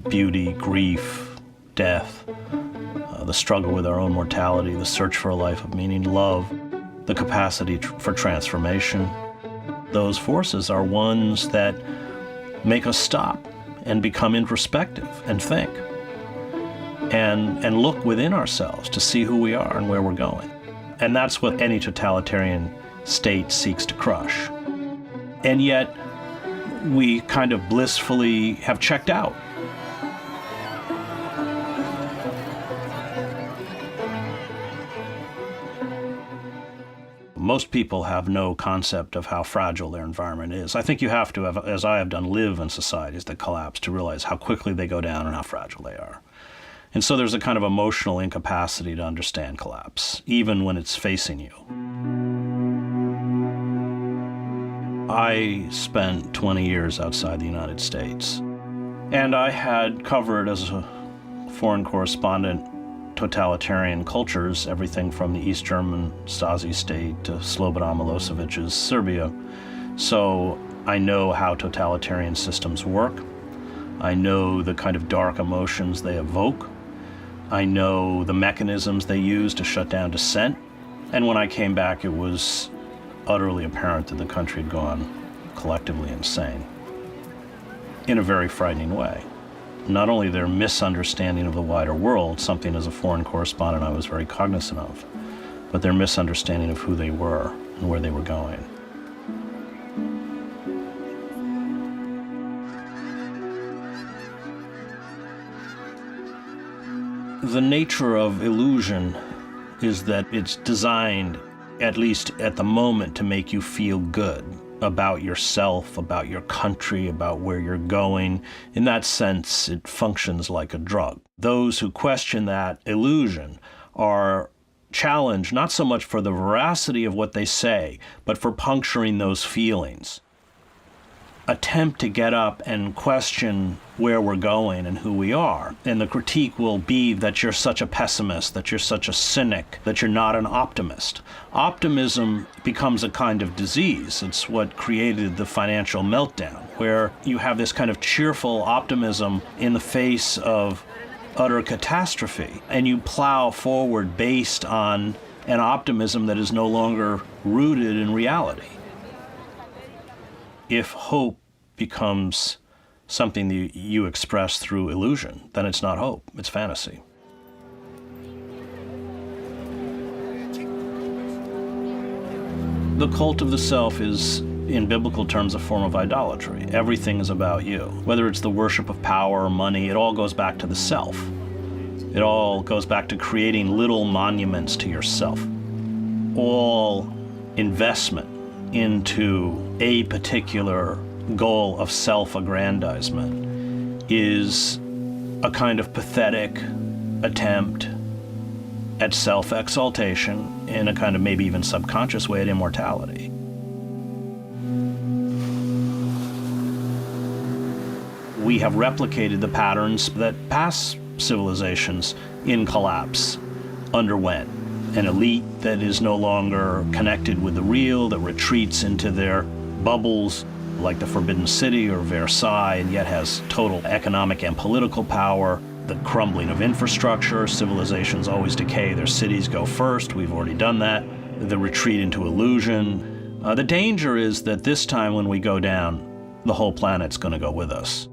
beauty, grief, death, the struggle with our own mortality, the search for a life of meaning, love, the capacity for transformation. Those forces are ones that make us stop and become introspective and think and look within ourselves to see who we are and where we're going. And that's what any totalitarian state seeks to crush. And yet, we kind of blissfully have checked out. Most people have no concept of how fragile their environment is. I think you have to, as I have done, live in societies that collapse to realize how quickly they go down and how fragile they are. And so there's a kind of emotional incapacity to understand collapse, even when it's facing you. I spent 20 years outside the United States, and I had covered as a foreign correspondent totalitarian cultures, everything from the East German Stasi state to Slobodan Milosevic's Serbia. So I know how totalitarian systems work. I know the kind of dark emotions they evoke. I know the mechanisms they use to shut down dissent. And when I came back, it was utterly apparent that the country had gone collectively insane in a very frightening way. Not only their misunderstanding of the wider world, something as a foreign correspondent I was very cognizant of, but their misunderstanding of who they were and where they were going. The nature of illusion is that it's designed, at least at the moment, to make you feel good about yourself, about your country, about where you're going. In that sense, it functions like a drug. Those who question that illusion are challenged not so much for the veracity of what they say, but for puncturing those feelings. Attempt to get up and question where we're going and who we are. And the critique will be that you're such a pessimist, that you're such a cynic, that you're not an optimist. Optimism becomes a kind of disease. It's what created the financial meltdown, where you have this kind of cheerful optimism in the face of utter catastrophe, and you plow forward based on an optimism that is no longer rooted in reality. If hope becomes something that you express through illusion, then it's not hope, it's fantasy. The cult of the self is, in biblical terms, a form of idolatry. Everything is about you. Whether it's the worship of power or money, it all goes back to the self. It all goes back to creating little monuments to yourself. All investment into a particular goal of self-aggrandizement is a kind of pathetic attempt at self-exaltation in a kind of maybe even subconscious way at immortality. We have replicated the patterns that past civilizations in collapse underwent. An elite that is no longer connected with the real, that retreats into their bubbles like the Forbidden City or Versailles, and yet has total economic and political power. The crumbling of infrastructure, civilizations always decay, their cities go first, we've already done that. The retreat into illusion. The danger is that this time when we go down, the whole planet's going to go with us.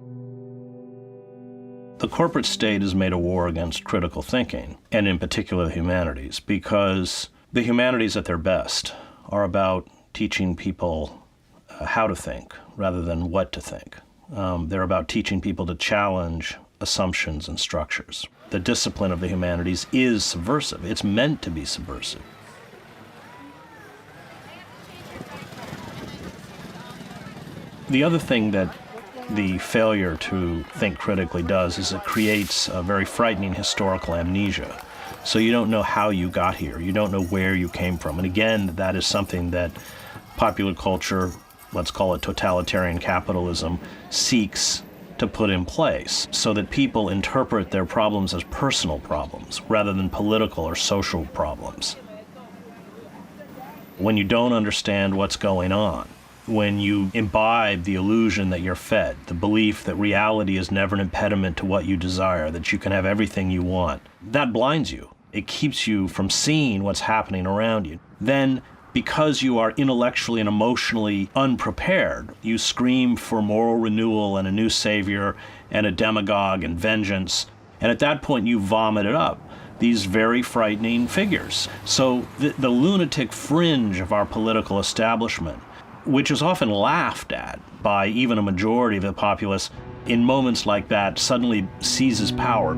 The corporate state has made a war against critical thinking, and in particular the humanities, because the humanities at their best are about teaching people how to think rather than what to think. They're about teaching people to challenge assumptions and structures. The discipline of the humanities is subversive. It's meant to be subversive. The other thing that the failure to think critically does is it creates a very frightening historical amnesia. So you don't know how you got here. You don't know where you came from. And again, that is something that popular culture, let's call it totalitarian capitalism, seeks to put in place so that people interpret their problems as personal problems rather than political or social problems. When you don't understand what's going on, when you imbibe the illusion that you're fed, the belief that reality is never an impediment to what you desire, that you can have everything you want, that blinds you. It keeps you from seeing what's happening around you. Then, because you are intellectually and emotionally unprepared, you scream for moral renewal and a new savior and a demagogue and vengeance. And at that point, you vomit it up, these very frightening figures. So the lunatic fringe of our political establishment, which is often laughed at by even a majority of the populace, in moments like that suddenly seizes power.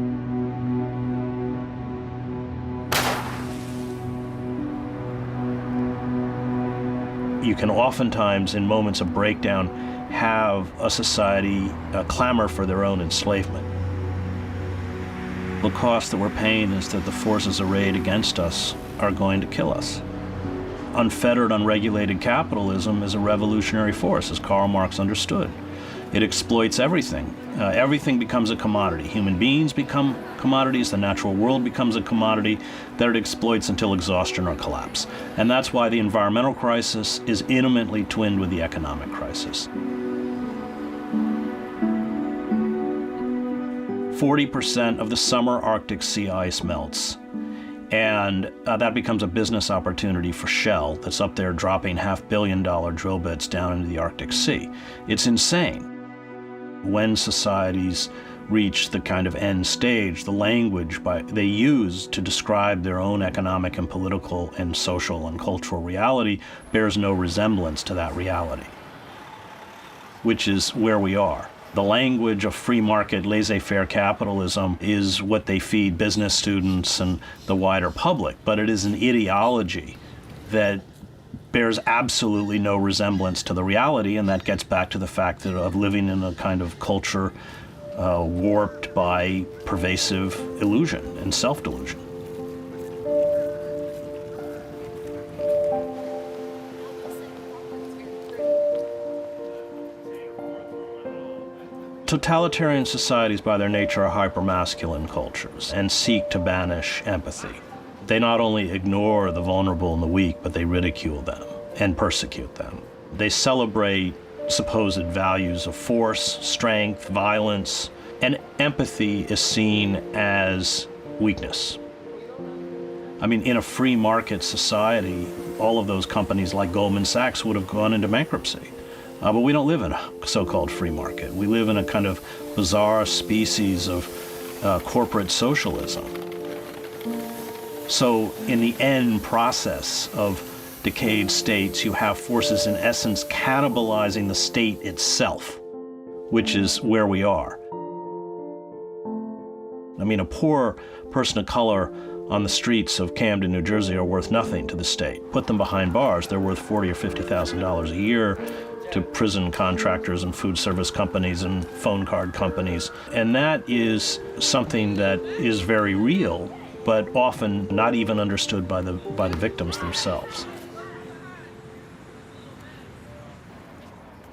You can oftentimes, in moments of breakdown, have a society clamor for their own enslavement. The cost that we're paying is that the forces arrayed against us are going to kill us. Unfettered, unregulated capitalism is a revolutionary force, as Karl Marx understood. It exploits everything. Everything becomes a commodity. Human beings become commodities. The natural world becomes a commodity that it exploits until exhaustion or collapse. And that's why the environmental crisis is intimately twinned with the economic crisis. 40% of the summer Arctic sea ice melts. And that becomes a business opportunity for Shell that's up there dropping $500 million drill bits down into the Arctic Sea. It's insane. When societies reach the kind of end stage, the language they use to describe their own economic and political and social and cultural reality bears no resemblance to that reality, which is where we are. The language of free market, laissez-faire capitalism is what they feed business students and the wider public, but it is an ideology that bears absolutely no resemblance to the reality, and that gets back to the fact of living in a kind of culture warped by pervasive illusion and self-delusion. Totalitarian societies by their nature are hypermasculine cultures and seek to banish empathy. They not only ignore the vulnerable and the weak, but they ridicule them and persecute them. They celebrate supposed values of force, strength, violence, and empathy is seen as weakness. I mean, in a free market society, all of those companies like Goldman Sachs would have gone into bankruptcy. But we don't live in a so-called free market. We live in a kind of bizarre species of corporate socialism. So in the end process of decayed states, you have forces in essence cannibalizing the state itself, which is where we are. I mean, a poor person of color on the streets of Camden, New Jersey are worth nothing to the state. Put them behind bars, they're worth $40,000 or $50,000 a year to prison contractors and food service companies and phone card companies. And that is something that is very real, but often not even understood by the victims themselves.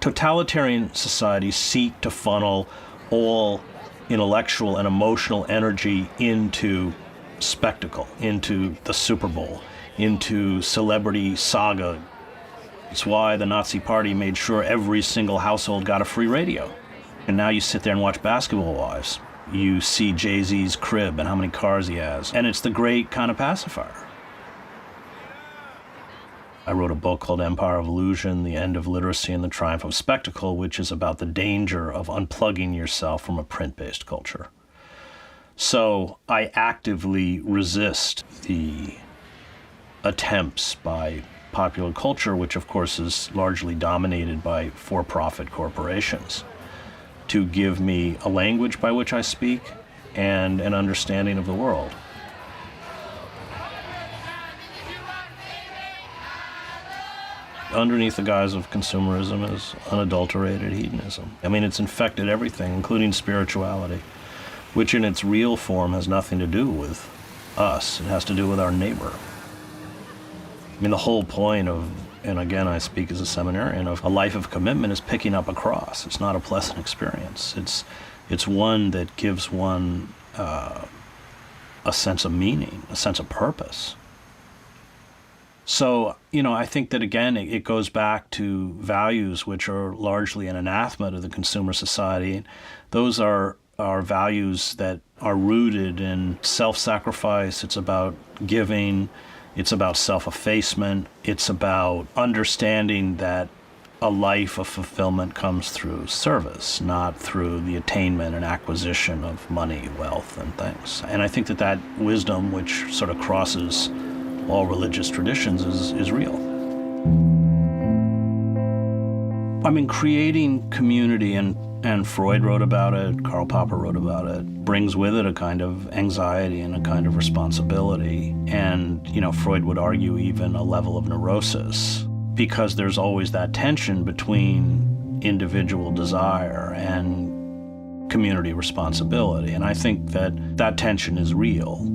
Totalitarian societies seek to funnel all intellectual and emotional energy into spectacle, into the Super Bowl, into celebrity saga. It's why the Nazi Party made sure every single household got a free radio. And now you sit there and watch Basketball Wives. You see Jay-Z's crib and how many cars he has. And it's the great kind of pacifier. I wrote a book called Empire of Illusion, The End of Literacy and the Triumph of Spectacle, which is about the danger of unplugging yourself from a print-based culture. So I actively resist the attempts by popular culture, which of course is largely dominated by for-profit corporations, to give me a language by which I speak and an understanding of the world. Underneath the guise of consumerism is unadulterated hedonism. I mean, it's infected everything, including spirituality, which in its real form has nothing to do with us. It has to do with our neighbor. I mean, the whole point of, and again, I speak as a seminarian, of a life of commitment is picking up a cross. It's not a pleasant experience. It's one that gives one a sense of meaning, a sense of purpose. So, I think that, again, it goes back to values which are largely an anathema to the consumer society. Those are values that are rooted in self-sacrifice. It's about giving. It's about self-effacement. It's about understanding that a life of fulfillment comes through service, not through the attainment and acquisition of money, wealth, and things. And I think that wisdom, which sort of crosses all religious traditions, is real. I mean, creating community, and Freud wrote about it, Karl Popper wrote about it, brings with it a kind of anxiety and a kind of responsibility. And, Freud would argue even a level of neurosis, because there's always that tension between individual desire and community responsibility. And I think that tension is real,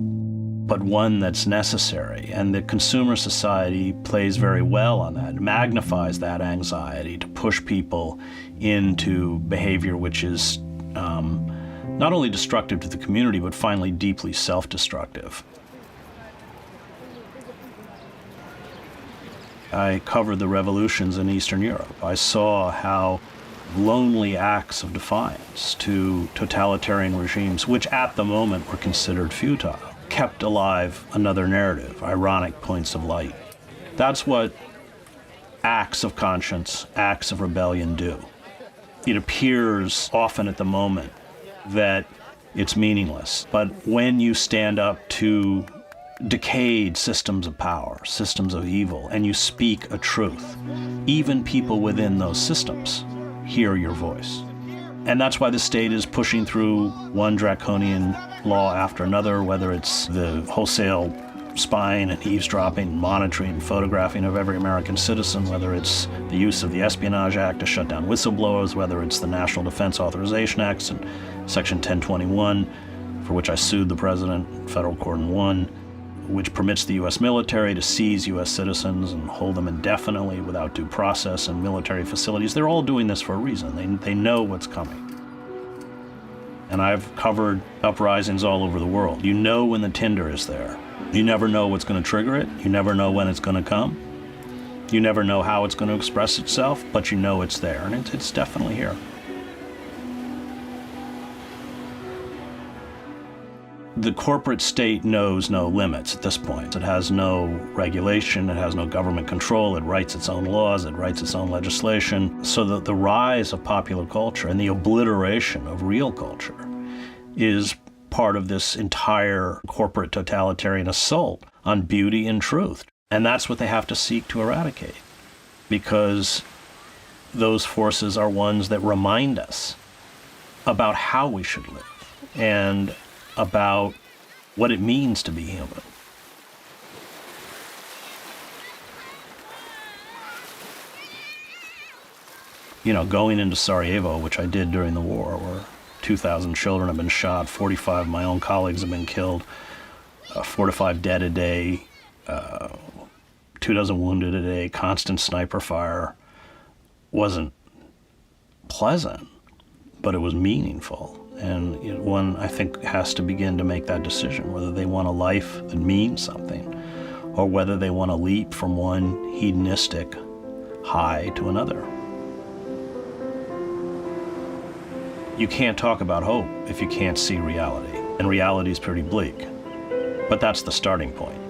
but one that's necessary. And the consumer society plays very well on that, magnifies that anxiety to push people into behavior which is not only destructive to the community, but finally deeply self-destructive. I covered the revolutions in Eastern Europe. I saw how lonely acts of defiance to totalitarian regimes, which at the moment were considered futile, kept alive another narrative, ironic points of light. That's what acts of conscience, acts of rebellion do. It appears often at the moment that it's meaningless, but when you stand up to decayed systems of power, systems of evil, and you speak a truth, even people within those systems hear your voice. And that's why the state is pushing through one draconian law after another, whether it's the wholesale spying and eavesdropping, monitoring, and photographing of every American citizen, whether it's the use of the Espionage Act to shut down whistleblowers, whether it's the National Defense Authorization Acts and Section 1021, for which I sued the president in federal court and won, which permits the U.S. military to seize U.S. citizens and hold them indefinitely without due process in military facilities. They're all doing this for a reason. They know what's coming. And I've covered uprisings all over the world. You know when the tinder is there. You never know what's going to trigger it. You never know when it's going to come. You never know how it's going to express itself, but you know it's there, and it's definitely here. The corporate state knows no limits at this point. It has no regulation, it has no government control, it writes its own laws, it writes its own legislation. So that the rise of popular culture and the obliteration of real culture is part of this entire corporate totalitarian assault on beauty and truth. And that's what they have to seek to eradicate, because those forces are ones that remind us about how we should live and about what it means to be human. Going into Sarajevo, which I did during the war, where 2,000 children have been shot, 45 of my own colleagues have been killed, 4 to 5 dead a day, 24 wounded a day, constant sniper fire, wasn't pleasant, but it was meaningful. And one, I think, has to begin to make that decision, whether they want a life that means something, or whether they want to leap from one hedonistic high to another. You can't talk about hope if you can't see reality, and reality is pretty bleak. But that's the starting point.